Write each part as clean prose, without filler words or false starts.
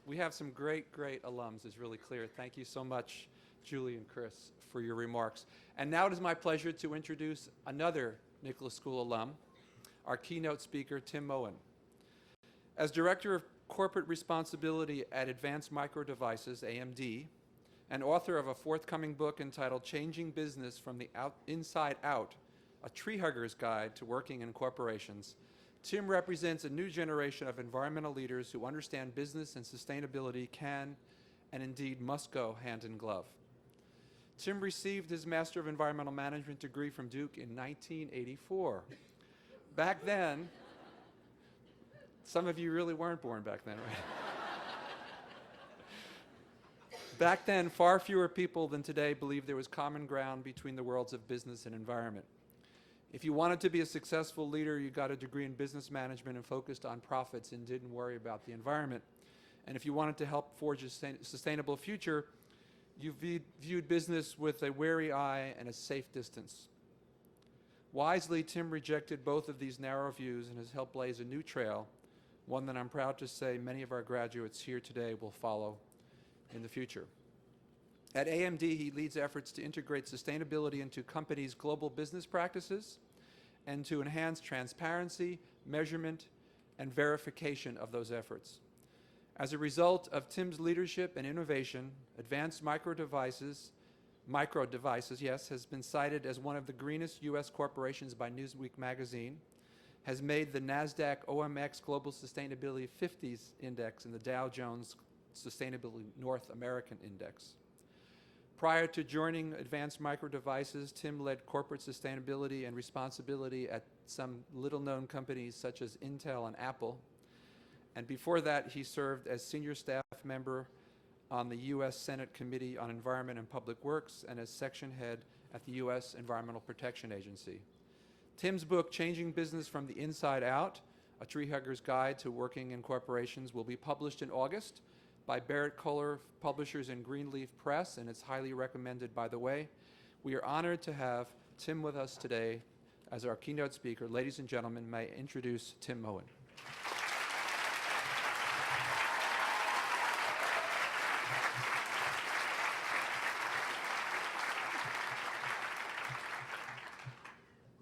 We have some great, great alums, is really clear. Thank you so much, Julie and Chris, for your remarks. And now it is my pleasure to introduce another Nicholas School alum, our keynote speaker, Tim Mohin. As Director of Corporate Responsibility at Advanced Micro Devices, AMD, and author of a forthcoming book entitled Changing Business from the Inside Out, a Tree Hugger's Guide to Working in Corporations, Tim represents a new generation of environmental leaders who understand business and sustainability can and indeed must go hand in glove. Tim received his Master of Environmental Management degree from Duke in 1984. Back then, some of you really weren't born back then, right? Back then, far fewer people than today believed there was common ground between the worlds of business and environment. If you wanted to be a successful leader, you got a degree in business management and focused on profits and didn't worry about the environment. And if you wanted to help forge a sustainable future, you viewed business with a wary eye and a safe distance. Wisely, Tim rejected both of these narrow views and has helped blaze a new trail, one that I'm proud to say many of our graduates here today will follow in the future. At AMD, he leads efforts to integrate sustainability into companies' global business practices and to enhance transparency, measurement, and verification of those efforts. As a result of Tim's leadership and innovation, Advanced Micro Devices, has been cited as one of the greenest U.S. corporations by Newsweek magazine, has made the NASDAQ OMX Global Sustainability 50s Index and the Dow Jones Sustainability North American Index. Prior to joining Advanced Micro Devices, Tim led corporate sustainability and responsibility at some little-known companies such as Intel and Apple. And before that, he served as senior staff member on the U.S. Senate Committee on Environment and Public Works and as section head at the U.S. Environmental Protection Agency. Tim's book, Changing Business from the Inside Out, A Tree Hugger's Guide to Working in Corporations, will be published in August by Barrett Kohler Publishers and Greenleaf Press, and it's highly recommended, by the way. We are honored to have Tim with us today as our keynote speaker. Ladies and gentlemen, may I introduce Tim Mohin.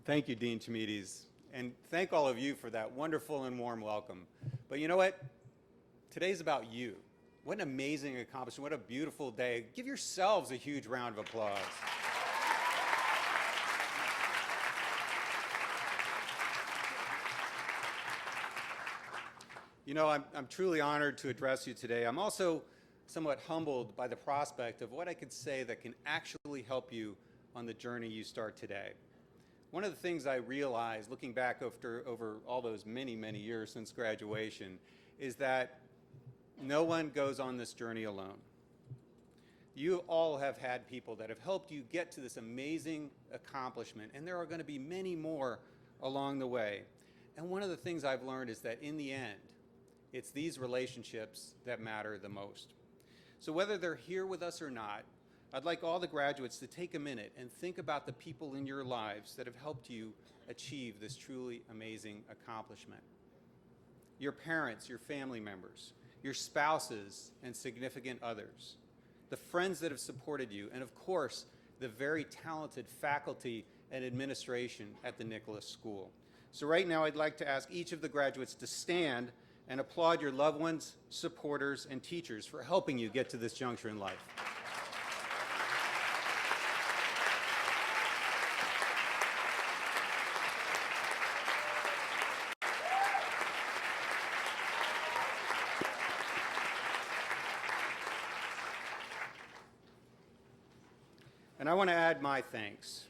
Thank you, Dean Chimides, and thank all of you for that wonderful and warm welcome. But you know what? Today's about you. What an amazing accomplishment. What a beautiful day. Give yourselves a huge round of applause. You know, I'm truly honored to address you today. I'm also somewhat humbled by the prospect of what I could say that can actually help you on the journey you start today. One of the things I realized looking back over all those many, many years since graduation is that no one goes on this journey alone. You all have had people that have helped you get to this amazing accomplishment, and there are going to be many more along the way. And one of the things I've learned is that in the end, it's these relationships that matter the most. So whether they're here with us or not, I'd like all the graduates to take a minute and think about the people in your lives that have helped you achieve this truly amazing accomplishment. Your parents, your family members, your spouses and significant others, the friends that have supported you, and of course, the very talented faculty and administration at the Nicholas School. So right now, I'd like to ask each of the graduates to stand and applaud your loved ones, supporters, and teachers for helping you get to this juncture in life. And I want to add my thanks.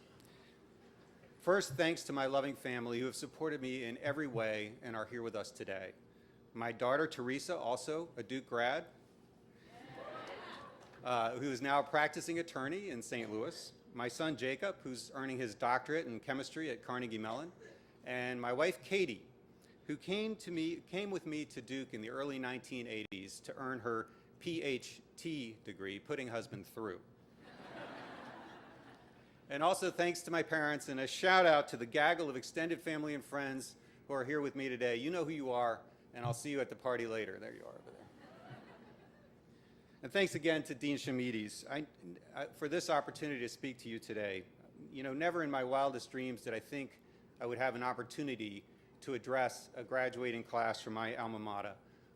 First, thanks to my loving family who have supported me in every way and are here with us today. My daughter, Teresa, also a Duke grad, who is now a practicing attorney in St. Louis. My son, Jacob, who's earning his doctorate in chemistry at Carnegie Mellon. And my wife, Katie, who came with me to Duke in the early 1980s to earn her PhD degree, putting husband through. And also thanks to my parents, and a shout out to the gaggle of extended family and friends who are here with me today. You know who you are, and I'll see you at the party later. There you are over there. And thanks again to Dean Shamides for this opportunity to speak to you today. You know, never in my wildest dreams did I think I would have an opportunity to address a graduating class from my alma mater.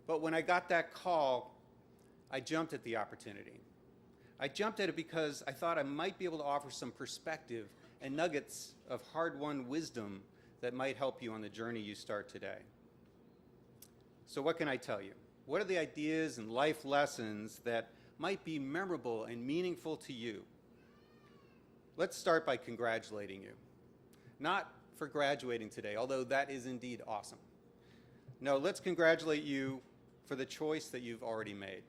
But when I got that call, I jumped at the opportunity. I jumped at it because I thought I might be able to offer some perspective and nuggets of hard-won wisdom that might help you on the journey you start today. So what can I tell you? What are the ideas and life lessons that might be memorable and meaningful to you? Let's start by congratulating you. Not for graduating today, although that is indeed awesome. No, let's congratulate you for the choice that you've already made.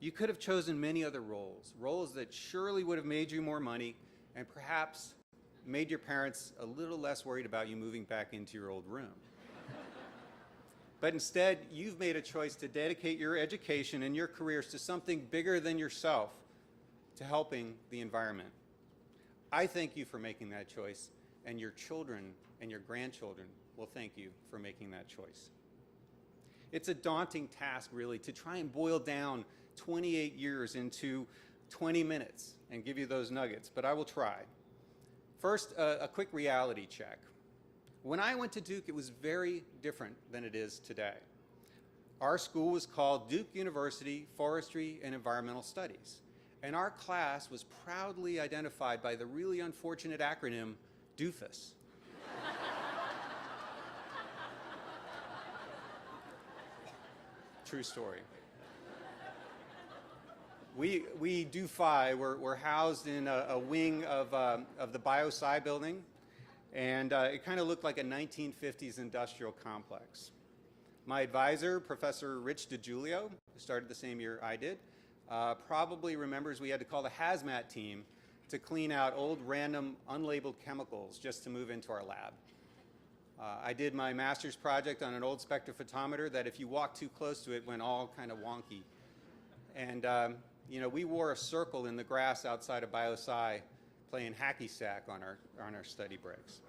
You could have chosen many other roles that surely would have made you more money and perhaps made your parents a little less worried about you moving back into your old room. But instead, you've made a choice to dedicate your education and your careers to something bigger than yourself, to helping the environment. I thank you for making that choice, and your children and your grandchildren will thank you for making that choice. It's a daunting task, really, to try and boil down 28 years into 20 minutes and give you those nuggets, but I will try. First, a quick reality check. When I went to Duke, it was very different than it is today. Our school was called Duke University Forestry and Environmental Studies, and our class was proudly identified by the really unfortunate acronym DOOFUS. True story. We DoFi, we're housed in a wing of the BioSci building, and it kind of looked like a 1950s industrial complex. My advisor, Professor Rich DiGiulio, who started the same year I did, probably remembers we had to call the hazmat team to clean out old random unlabeled chemicals just to move into our lab. I did my master's project on an old spectrophotometer that if you walked too close to it went all kind of wonky. And you know, we wore a circle in the grass outside of BioSci playing hacky sack on our study breaks.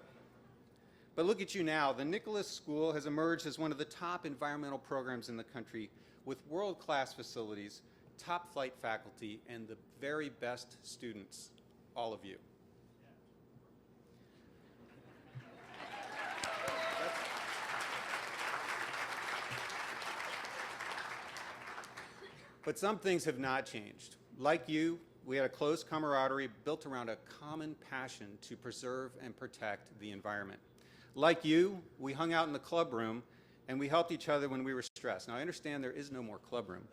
But look at you now. The Nicholas School has emerged as one of the top environmental programs in the country with world-class facilities, top flight faculty, and the very best students, all of you. But some things have not changed. Like you, we had a close camaraderie built around a common passion to preserve and protect the environment. Like you, we hung out in the club room and we helped each other when we were stressed. Now I understand there is no more club room,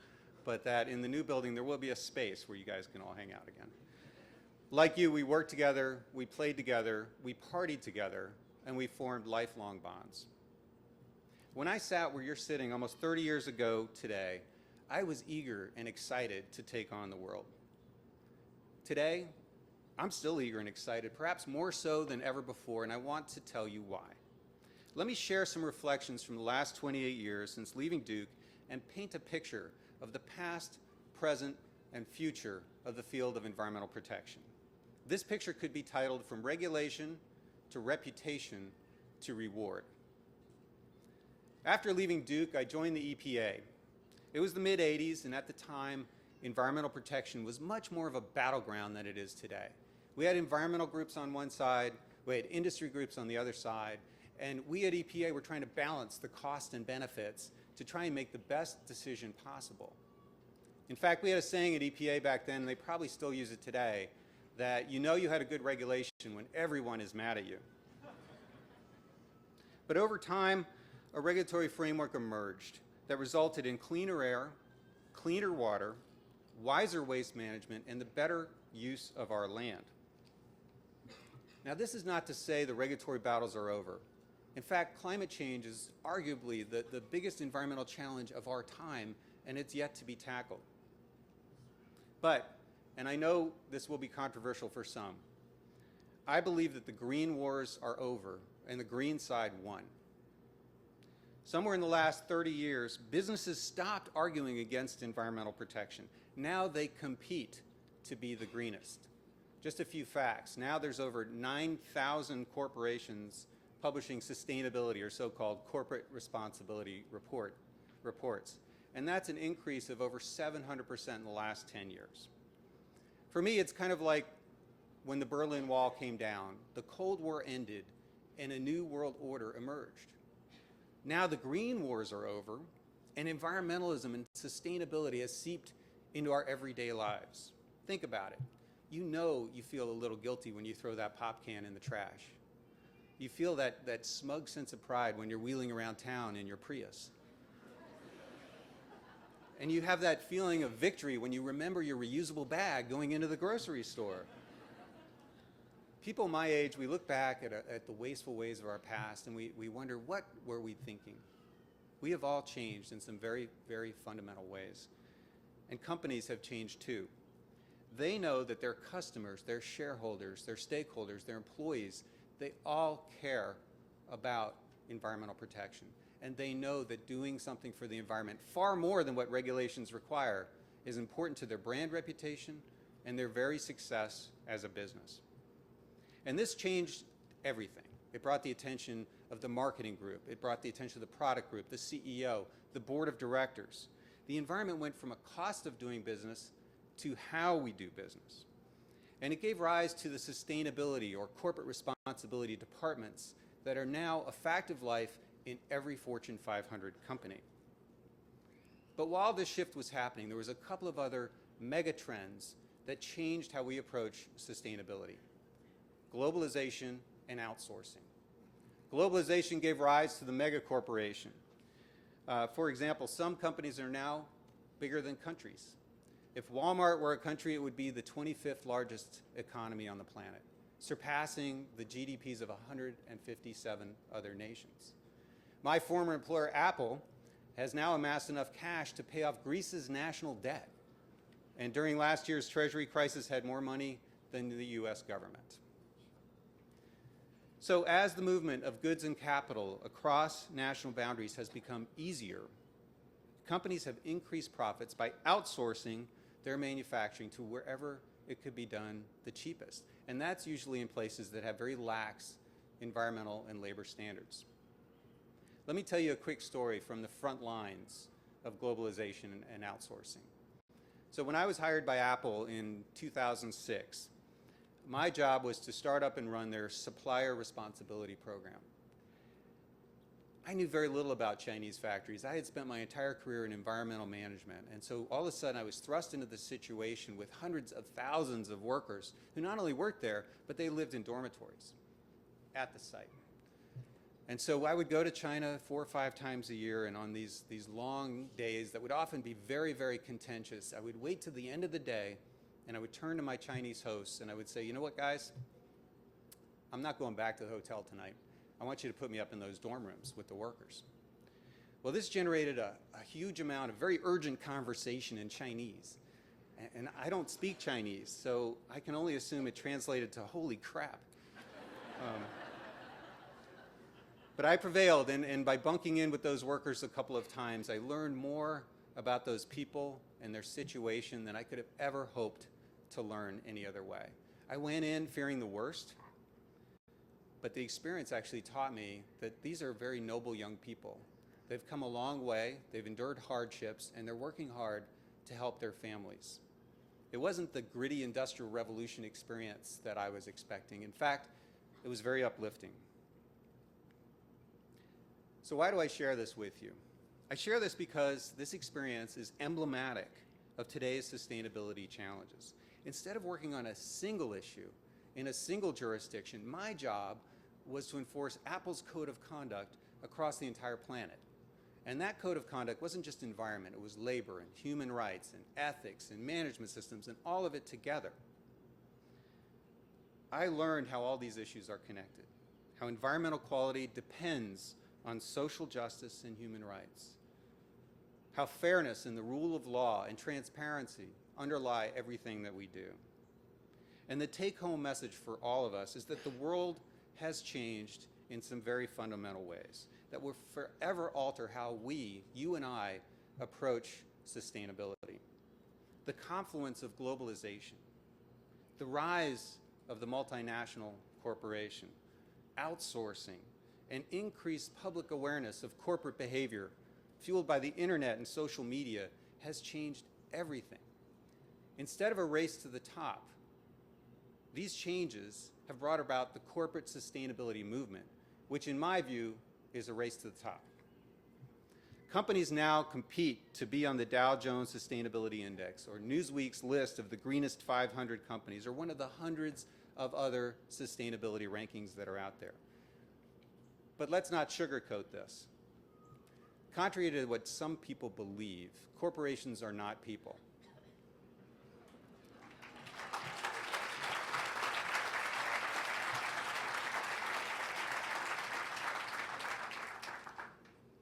but that in the new building there will be a space where you guys can all hang out again. Like you, we worked together, we played together, we partied together, and we formed lifelong bonds. When I sat where you're sitting almost 30 years ago today, I was eager and excited to take on the world. Today, I'm still eager and excited, perhaps more so than ever before, and I want to tell you why. Let me share some reflections from the last 28 years since leaving Duke and paint a picture of the past, present, and future of the field of environmental protection. This picture could be titled From Regulation to Reputation to Reward. After leaving Duke, I joined the EPA. It was the mid-'80s, and at the time, environmental protection was much more of a battleground than it is today. We had environmental groups on one side, we had industry groups on the other side, and we at EPA were trying to balance the cost and benefits to try and make the best decision possible. In fact, we had a saying at EPA back then, and they probably still use it today, that you know you had a good regulation when everyone is mad at you. But over time, a regulatory framework emerged that resulted in cleaner air, cleaner water, wiser waste management, and the better use of our land. Now, this is not to say the regulatory battles are over. In fact, climate change is arguably the biggest environmental challenge of our time, and it's yet to be tackled. But, and I know this will be controversial for some, I believe that the green wars are over and the green side won. Somewhere in the last 30 years, businesses stopped arguing against environmental protection. Now they compete to be the greenest. Just a few facts. Now there's over 9,000 corporations publishing sustainability or so-called corporate responsibility reports. and that's an increase of over 700% in the last 10 years. For me, it's kind of like when the Berlin Wall came down, the Cold War ended, and a new world order emerged. Now the green wars are over, and environmentalism and sustainability has seeped into our everyday lives. Think about it. You know you feel a little guilty when you throw that pop can in the trash. You feel that smug sense of pride when you're wheeling around town in your Prius. And you have that feeling of victory when you remember your reusable bag going into the grocery store. People my age, we look back at the wasteful ways of our past and we wonder, what were we thinking? We have all changed in some very, very fundamental ways. And companies have changed too. They know that their customers, their shareholders, their stakeholders, their employees, they all care about environmental protection. And they know that doing something for the environment, far more than what regulations require, is important to their brand reputation and their very success as a business. And this changed everything. It brought the attention of the marketing group. It brought the attention of the product group, the CEO, the board of directors. The environment went from a cost of doing business to how we do business. And it gave rise to the sustainability or corporate responsibility departments that are now a fact of life in every Fortune 500 company. But while this shift was happening, there was a couple of other mega trends that changed how we approach sustainability: globalization and outsourcing. Globalization gave rise to the mega corporation. For example, some companies are now bigger than countries. If Walmart were a country, it would be the 25th largest economy on the planet, surpassing the GDPs of 157 other nations. My former employer, Apple, has now amassed enough cash to pay off Greece's national debt. And during last year's Treasury crisis, had more money than the US government. So as the movement of goods and capital across national boundaries has become easier, companies have increased profits by outsourcing their manufacturing to wherever it could be done the cheapest. And that's usually in places that have very lax environmental and labor standards. Let me tell you a quick story from the front lines of globalization and outsourcing. So when I was hired by Apple in 2006, my job was to start up and run their supplier responsibility program. I knew very little about Chinese factories. I had spent my entire career in environmental management, and so all of a sudden I was thrust into this situation with hundreds of thousands of workers who not only worked there, but they lived in dormitories at the site. And so I would go to China 4 or 5 times a year, and on these long days that would often be very, very contentious, I would wait till the end of the day, and I would turn to my Chinese hosts and I would say, you know what, guys? I'm not going back to the hotel tonight. I want you to put me up in those dorm rooms with the workers. Well, this generated a huge amount of very urgent conversation in Chinese. And I don't speak Chinese, so I can only assume it translated to holy crap. But I prevailed, and by bunking in with those workers a couple of times, I learned more about those people and their situation than I could have ever hoped to learn any other way. I went in fearing the worst, but the experience actually taught me that these are very noble young people. They've come a long way, they've endured hardships, and they're working hard to help their families. It wasn't the gritty industrial revolution experience that I was expecting. In fact, it was very uplifting. So why do I share this with you? I share this because this experience is emblematic of today's sustainability challenges. Instead of working on a single issue in a single jurisdiction, my job was to enforce Apple's code of conduct across the entire planet. And that code of conduct wasn't just environment, it was labor and human rights and ethics and management systems and all of it together. I learned how all these issues are connected, how environmental quality depends on social justice and human rights, how fairness and the rule of law and transparency underlie everything that we do. And the take-home message for all of us is that the world has changed in some very fundamental ways that will forever alter how we, you and I, approach sustainability. The confluence of globalization, the rise of the multinational corporation, outsourcing, and increased public awareness of corporate behavior fueled by the internet and social media, has changed everything. Instead of a race to the top, these changes have brought about the corporate sustainability movement, which in my view is a race to the top. Companies now compete to be on the Dow Jones Sustainability Index or Newsweek's list of the greenest 500 companies or one of the hundreds of other sustainability rankings that are out there. But let's not sugarcoat this. Contrary to what some people believe, corporations are not people.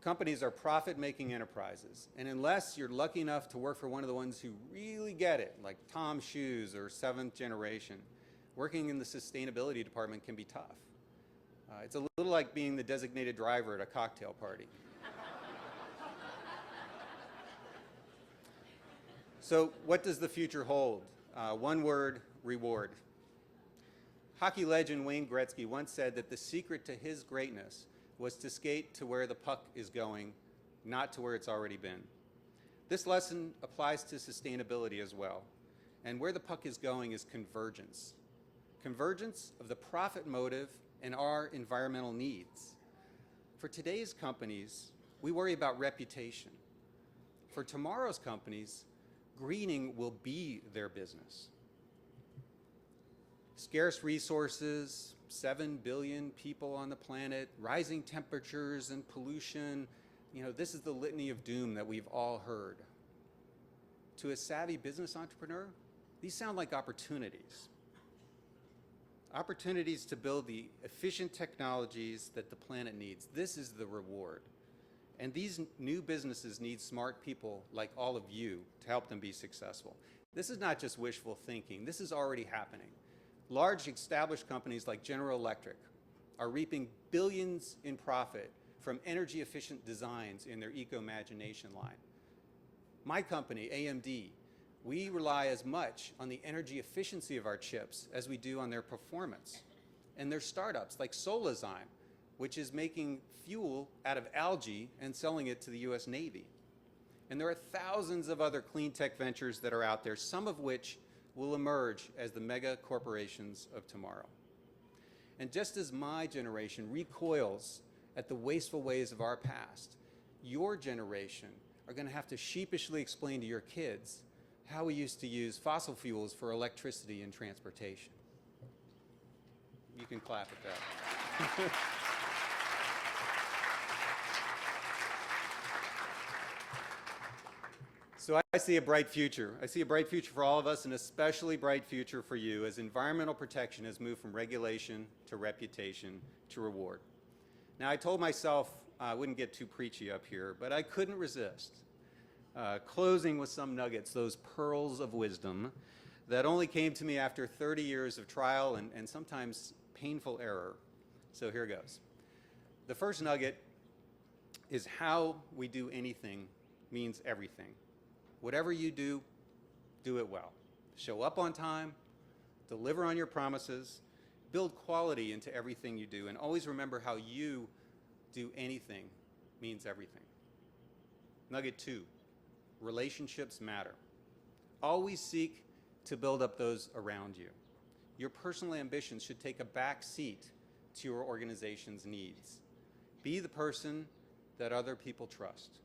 Companies are profit-making enterprises, and unless you're lucky enough to work for one of the ones who really get it, like Tom Shoes or Seventh Generation, working in the sustainability department can be tough. It's a little like being the designated driver at a cocktail party. So what does the future hold? One word: reward. Hockey legend Wayne Gretzky once said that the secret to his greatness was to skate to where the puck is going, not to where it's already been. This lesson applies to sustainability as well. And where the puck is going is convergence. Convergence of the profit motive and our environmental needs. For today's companies, we worry about reputation. For tomorrow's companies, greening will be their business. Scarce resources, 7 billion people on the planet, rising temperatures and pollution. This is the litany of doom that we've all heard. To a savvy business entrepreneur, these sound like opportunities. Opportunities to build the efficient technologies that the planet needs. This is the reward. And these new businesses need smart people like all of you to help them be successful. This is not just wishful thinking. This is already happening. Large established companies like General Electric are reaping billions in profit from energy efficient designs in their Eco-Imagination line. My company, AMD, we rely as much on the energy efficiency of our chips as we do on their performance. And there's startups like Solazyme, which is making fuel out of algae and selling it to the US Navy. And there are thousands of other clean tech ventures that are out there, some of which will emerge as the mega corporations of tomorrow. And just as my generation recoils at the wasteful ways of our past, your generation are going to have to sheepishly explain to your kids how we used to use fossil fuels for electricity and transportation. You can clap at that. So I see a bright future. I see a bright future for all of us, and especially bright future for you as environmental protection has moved from regulation to reputation to reward. Now, I told myself I wouldn't get too preachy up here, but I couldn't resist. Closing with some nuggets, those pearls of wisdom that only came to me after 30 years of trial and sometimes painful error. So here goes. The first nugget is how we do anything means everything. Whatever you do, do it well. Show up on time, deliver on your promises, build quality into everything you do, and always remember how you do anything means everything. Nugget 2, relationships matter. Always seek to build up those around you. Your personal ambitions should take a back seat to your organization's needs. Be the person that other people trust.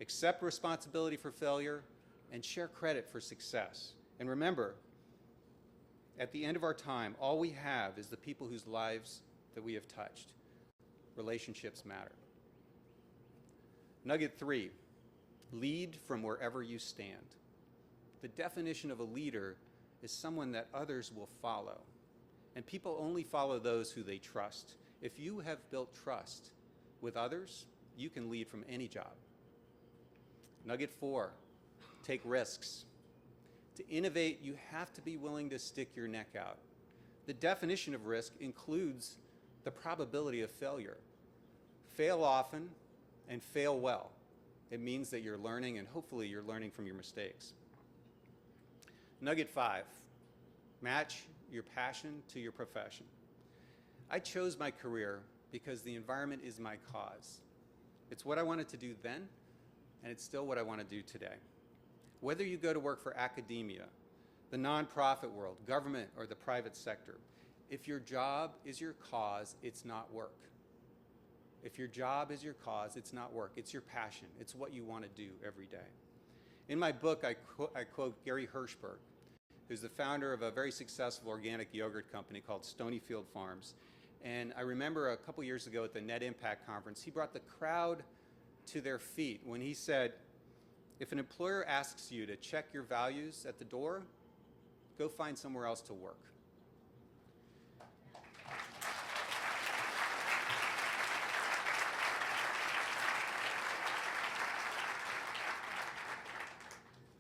Accept responsibility for failure and share credit for success. And remember, at the end of our time, all we have is the people whose lives that we have touched. Relationships matter. Nugget 3, lead from wherever you stand. The definition of a leader is someone that others will follow. And people only follow those who they trust. If you have built trust with others, you can lead from any job. Nugget 4, take risks. To innovate, you have to be willing to stick your neck out. The definition of risk includes the probability of failure. Fail often and fail well. It means that you're learning, and hopefully you're learning from your mistakes. Nugget 5, match your passion to your profession. I chose my career because the environment is my cause. It's what I wanted to do then, and it's still what I want to do today. Whether you go to work for academia, the nonprofit world, government, or the private sector, if your job is your cause, it's not work. If your job is your cause, it's not work. It's your passion. It's what you want to do every day. In my book, I quote Gary Hirschberg, who's the founder of a very successful organic yogurt company called Stonyfield Farms. And I remember a couple years ago at the Net Impact Conference, he brought the crowd to their feet when he said, if an employer asks you to check your values at the door, go find somewhere else to work.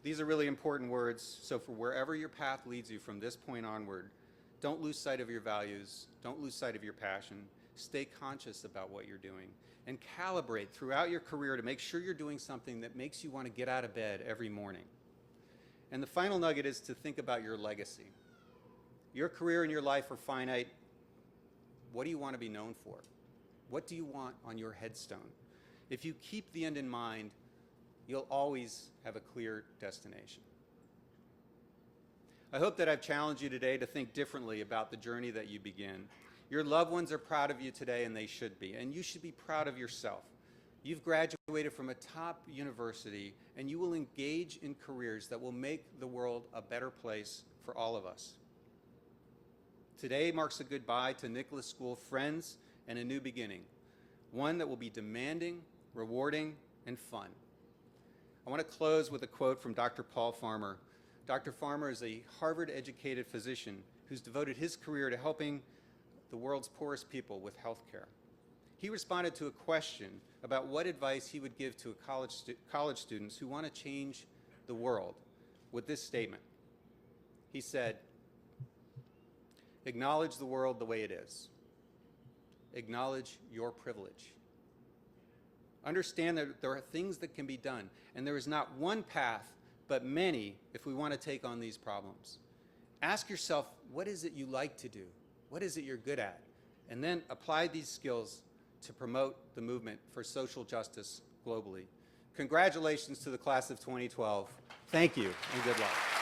These are really important words, so for wherever your path leads you from this point onward, don't lose sight of your values, don't lose sight of your passion, stay conscious about what you're doing, and calibrate throughout your career to make sure you're doing something that makes you want to get out of bed every morning. And the final nugget is to think about your legacy. Your career and your life are finite. What do you want to be known for? What do you want on your headstone? If you keep the end in mind, you'll always have a clear destination. I hope that I've challenged you today to think differently about the journey that you begin. Your loved ones are proud of you today, and they should be, and you should be proud of yourself. You've graduated from a top university, and you will engage in careers that will make the world a better place for all of us. Today marks a goodbye to Nicholas School friends and a new beginning, one that will be demanding, rewarding, and fun. I want to close with a quote from Dr. Paul Farmer. Dr. Farmer is a Harvard-educated physician who's devoted his career to helping the world's poorest people with health care. He responded to a question about what advice he would give to college students who want to change the world with this statement. He said, "Acknowledge the world the way it is. Acknowledge your privilege. Understand that there are things that can be done, and there is not one path, but many if we want to take on these problems. Ask yourself, what is it you like to do? What is it you're good at? And then apply these skills to promote the movement for social justice globally." Congratulations to the class of 2012. Thank you, and good luck.